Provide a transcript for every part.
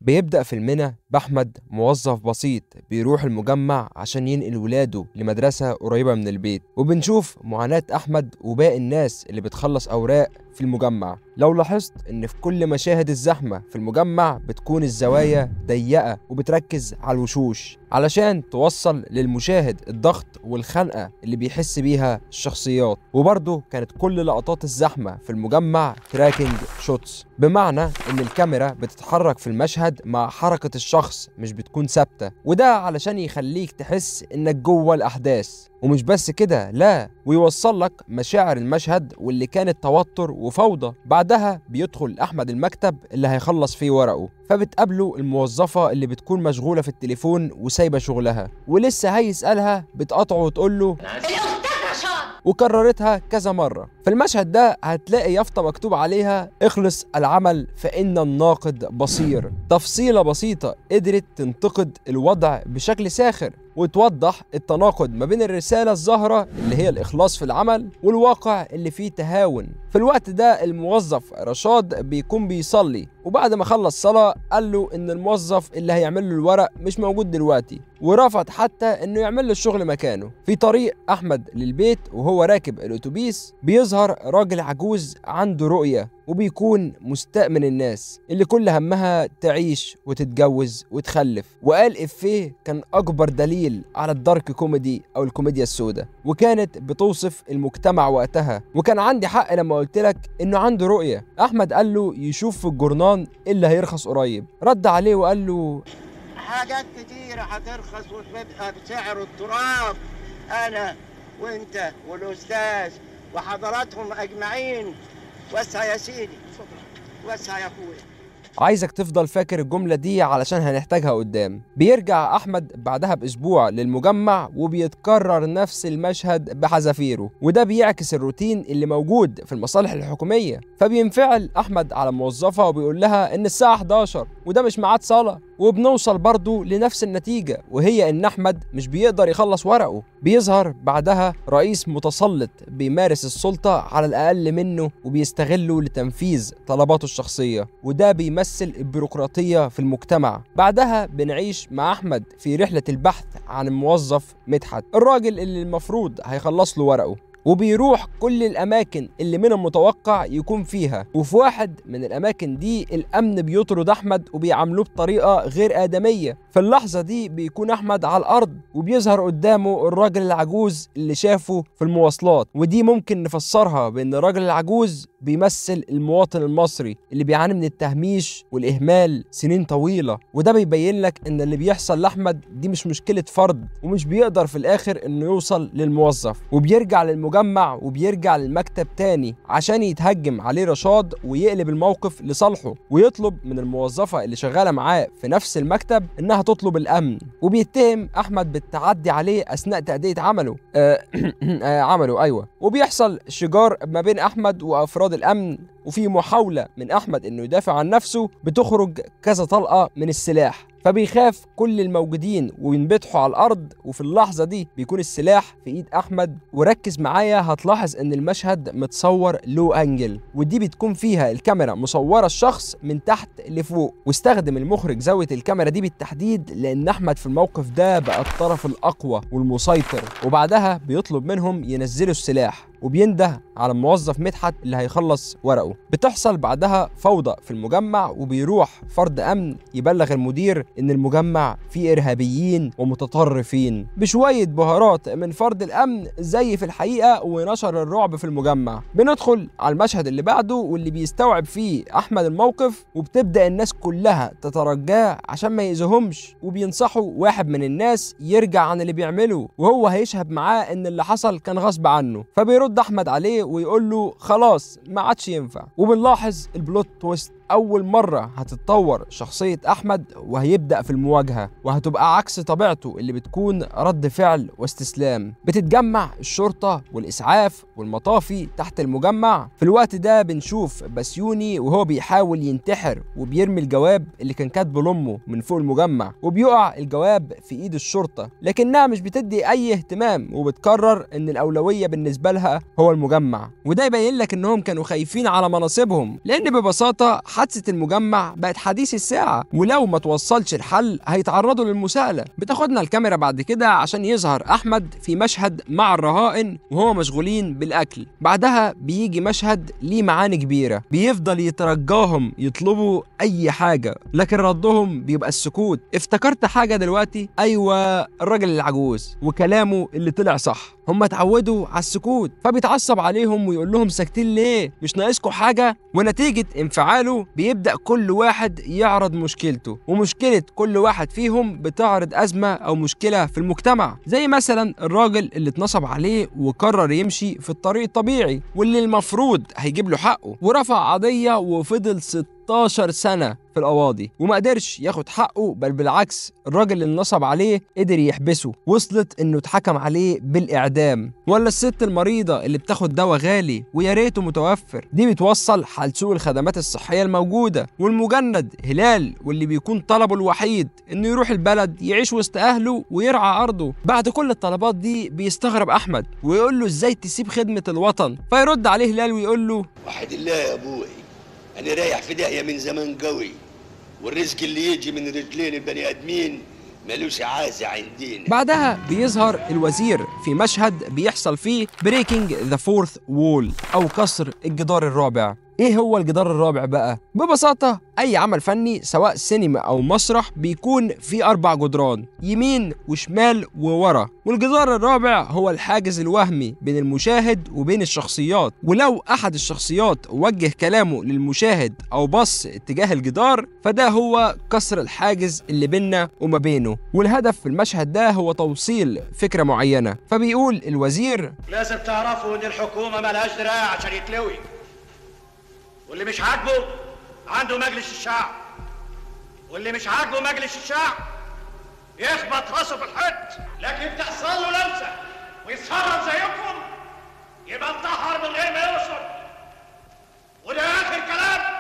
بيبدأ فيلمنا بأحمد موظف بسيط بيروح المجمع عشان ينقل ولاده لمدرسة قريبة من البيت، وبنشوف معاناة أحمد وباقي الناس اللي بتخلص أوراق في المجمع. لو لاحظت إن في كل مشاهد الزحمة في المجمع بتكون الزوايا ضيقة وبتركز على الوشوش علشان توصل للمشاهد الضغط والخنقة اللي بيحس بيها الشخصيات. وبرضه كانت كل لقطات الزحمة في المجمع تراكنج شوتس، بمعنى إن الكاميرا بتتحرك في المشهد مع حركة الشخص مش بتكون ثابتة، وده علشان يخليك تحس إنك جوه الأحداث. ومش بس كده، لا، ويوصل لك مشاعر المشهد واللي كانت توتر وفوضى. بعدها بيدخل أحمد المكتب اللي هيخلص فيه ورقه، فبتقابله الموظفة اللي بتكون مشغولة في التليفون وسايبة شغلها، ولسه هيسألها بتقاطعه وتقوله وكررتها كذا مرة. في المشهد ده هتلاقي يافطة مكتوب عليها اخلص العمل فإن الناقد بصير. تفصيلة بسيطة قدرت تنتقد الوضع بشكل ساخر وتوضح التناقض ما بين الرسالة الظاهرة اللي هي الإخلاص في العمل والواقع اللي فيه تهاون. في الوقت ده الموظف رشاد بيكون بيصلي، وبعد ما خلص صلاة قال له إن الموظف اللي هيعمل له الورق مش موجود دلوقتي، ورفض حتى إنه يعمل له الشغل مكانه. في طريق أحمد للبيت وهو راكب الأتوبيس بيظهر راجل عجوز عنده رؤية، وبيكون مستاء من الناس اللي كل همها تعيش وتتجوز وتخلف، وقال إفيه كان أكبر دليل على الدارك كوميدي أو الكوميديا السوداء، وكانت بتوصف المجتمع وقتها. وكان عندي حق لما قلت لك إنه عنده رؤية. أحمد قال له يشوف في الجورنان اللي هيرخص قريب، رد عليه وقال له حاجات كتيرة هترخص وتبقى بسعر التراب، أنا وأنت والأستاذ وحضراتهم أجمعين. وسع يا سيدي، وسع يا أخويا. عايزك تفضل فاكر الجملة دي علشان هنحتاجها قدام. بيرجع أحمد بعدها بأسبوع للمجمع وبيتكرر نفس المشهد بحذافيره، وده بيعكس الروتين اللي موجود في المصالح الحكومية. فبينفعل أحمد على موظفة وبيقول لها إن الساعة 11 وده مش ميعاد صلاة، وبنوصل برضو لنفس النتيجة، وهي إن أحمد مش بيقدر يخلص ورقه. بيظهر بعدها رئيس متسلط بيمارس السلطة على الأقل منه وبيستغله لتنفيذ طلباته الشخصية، وده بيمثل البيروقراطية في المجتمع. بعدها بنعيش مع أحمد في رحلة البحث عن الموظف مدحت، الراجل اللي المفروض هيخلص له ورقه، وبيروح كل الأماكن اللي من المتوقع يكون فيها. وفي واحد من الأماكن دي الأمن بيطرد أحمد وبيعاملوه بطريقة غير آدمية. في اللحظة دي بيكون أحمد على الأرض وبيظهر قدامه الراجل العجوز اللي شافه في المواصلات، ودي ممكن نفسرها بأن الراجل العجوز بيمثل المواطن المصري اللي بيعاني من التهميش والإهمال سنين طويلة. وده بيبين لك إن اللي بيحصل لأحمد دي مش مشكلة فرد، ومش بيقدر في الآخر إنه يوصل للموظف، وبيرجع للمجمع وبيرجع للمكتب تاني عشان يتهجم عليه رشاد ويقلب الموقف لصالحه، ويطلب من الموظفة اللي شغالة معاه في نفس المكتب إنها تطلب الأمن، وبيتهم أحمد بالتعدي عليه أثناء تأدية عمله. عمله أيوة. وبيحصل شجار ما بين أحمد وأفراد الأمن، وفي محاولة من أحمد إنه يدافع عن نفسه بتخرج كذا طلقة من السلاح، فبيخاف كل الموجودين وينبطحوا على الأرض. وفي اللحظة دي بيكون السلاح في إيد أحمد. وركز معايا هتلاحظ إن المشهد متصور لو أنجل، ودي بتكون فيها الكاميرا مصورة الشخص من تحت لفوق، واستخدم المخرج زاوية الكاميرا دي بالتحديد لأن أحمد في الموقف ده بقى الطرف الأقوى والمسيطر. وبعدها بيطلب منهم ينزلوا السلاح، وبينده على الموظف مدحت اللي هيخلص ورقه. بتحصل بعدها فوضى في المجمع، وبيروح فرد أمن يبلغ المدير إن المجمع فيه إرهابيين ومتطرفين بشوية بهارات من فرد الأمن زي في الحقيقة، ونشر الرعب في المجمع. بندخل على المشهد اللي بعده واللي بيستوعب فيه أحمد الموقف، وبتبدأ الناس كلها تترجاه عشان ما يأذيهمش، وبينصحوا واحد من الناس يرجع عن اللي بيعمله، وهو هيشهد معاه إن اللي حصل كان غصب عنه. فبيرد أحمد عليه ويقول له خلاص ما عادش ينفع. وبنلاحظ البلوت تويست، أول مرة هتتطور شخصية أحمد وهيبدأ في المواجهة، وهتبقى عكس طبيعته اللي بتكون رد فعل واستسلام. بتتجمع الشرطة والإسعاف والمطافي تحت المجمع. في الوقت ده بنشوف بسيوني وهو بيحاول ينتحر وبيرمي الجواب اللي كان كاتبه لأمه من فوق المجمع، وبيقع الجواب في إيد الشرطة، لكنها مش بتدي أي اهتمام وبتقرر إن الأولوية بالنسبة لها هو المجمع. وده يبين لك إنهم كانوا خايفين على مناصبهم، لأن ببساطة حادثة المجمع بقت حديث الساعة، ولو ما توصلش الحل هيتعرضوا للمساءلة. بتاخدنا الكاميرا بعد كده عشان يظهر أحمد في مشهد مع الرهائن وهو مشغولين بالأكل. بعدها بيجي مشهد ليه معاني كبيرة، بيفضل يترجاهم يطلبوا أي حاجة لكن ردهم بيبقى السكوت. افتكرت حاجة دلوقتي، أيوة الراجل العجوز وكلامه اللي طلع صح. هم اتعودوا على السكوت فبيتعصب عليهم ويقول لهم ساكتين ليه؟ مش ناقصكم حاجة؟ ونتيجة انفعاله بيبدأ كل واحد يعرض مشكلته، ومشكلة كل واحد فيهم بتعرض أزمة أو مشكلة في المجتمع. زي مثلا الراجل اللي اتنصب عليه وقرر يمشي في الطريق الطبيعي واللي المفروض هيجيب له حقه، ورفع قضية وفضل 16 سنة في القواضي وما قدرش ياخد حقه، بل بالعكس الراجل اللي نصب عليه قدر يحبسه، وصلت انه اتحكم عليه بالاعدام. ولا الست المريضة اللي بتاخد دواء غالي ويا ريته متوفر، دي بتوصل حال سوء الخدمات الصحية الموجودة. والمجند هلال واللي بيكون طلبه الوحيد انه يروح البلد يعيش وسط اهله ويرعى ارضه. بعد كل الطلبات دي بيستغرب احمد ويقول له ازاي تسيب خدمة الوطن؟ فيرد عليه هلال ويقول له وحد الله يا ابوي، انا رايح في داهيه من زمان قوي، والرزق اللي يجي من رجلين البني ادمين ملوش عازة عندنا. بعدها بيظهر الوزير في مشهد بيحصل فيه بريكنج ذا فورث وول أو كسر الجدار الرابع. ايه هو الجدار الرابع بقى؟ ببساطة اي عمل فني سواء سينما او مسرح بيكون فيه 4 جدران، يمين وشمال وورا، والجدار الرابع هو الحاجز الوهمي بين المشاهد وبين الشخصيات. ولو احد الشخصيات وجه كلامه للمشاهد او بص اتجاه الجدار فده هو كسر الحاجز اللي بيننا وما بينه. والهدف في المشهد ده هو توصيل فكرة معينة. فبيقول الوزير لازم تعرفوا ان الحكومة ملهاش دراع عشان يتلوي، واللي مش عاجبه عنده مجلس الشعب، واللي مش عاجبه مجلس الشعب يخبط راسه في الحيط. لكن تحصل له لمسه ويتصرف زيكم يبقى انتحر من غير ما يوصل، وده اخر كلام.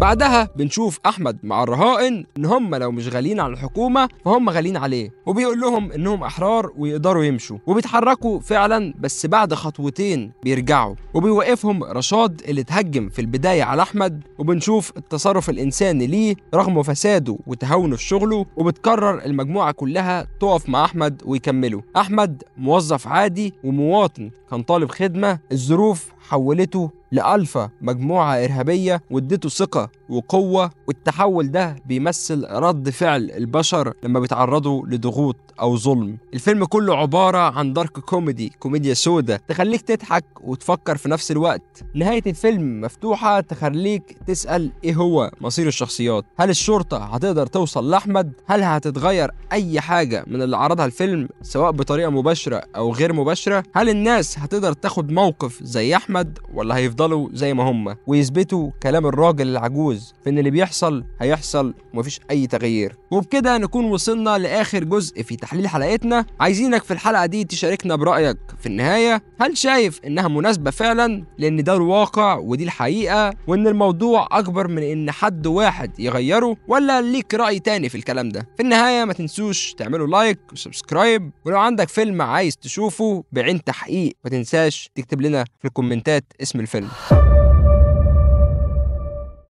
بعدها بنشوف أحمد مع الرهائن إن هم لو مش غاليين على الحكومة فهم غاليين عليه، وبيقول لهم إنهم أحرار ويقدروا يمشوا، وبيتحركوا فعلا بس بعد خطوتين بيرجعوا. وبيوقفهم رشاد اللي اتهجم في البداية على أحمد، وبنشوف التصرف الإنساني ليه رغم فساده وتهاونه في شغله، وبتقرر المجموعة كلها تقف مع أحمد ويكملوا. أحمد موظف عادي ومواطن كان طالب خدمة، الظروف حولته لألفا مجموعة إرهابية وادته ثقة وقوة، والتحول ده بيمثل رد فعل البشر لما بيتعرضوا لضغوط أو ظلم. الفيلم كله عبارة عن دارك كوميدي، كوميديا سودا تخليك تضحك وتفكر في نفس الوقت. نهاية الفيلم مفتوحة تخليك تسأل إيه هو مصير الشخصيات؟ هل الشرطة هتقدر توصل لأحمد؟ هل هتتغير أي حاجة من اللي عرضها الفيلم سواء بطريقة مباشرة أو غير مباشرة؟ هل الناس هتقدر تاخد موقف زي أحمد ولا هيفضلوا زي ما هم ويثبتوا كلام الراجل العجوز في إن اللي بيحصل هيحصل ومفيش أي تغيير؟ وبكده نكون وصلنا لآخر جزء في تحليل حلقتنا. عايزينك في الحلقة دي تشاركنا برأيك في النهاية، هل شايف إنها مناسبة فعلا لأن ده الواقع ودي الحقيقة وإن الموضوع أكبر من إن حد واحد يغيره، ولا ليك رأي تاني في الكلام ده؟ في النهاية ما تنسوش تعملوا لايك وسبسكرايب، ولو عندك فيلم عايز تشوفه بعين تحقيق ما تنساش تكتب لنا في الكومنتات اسم الفيلم.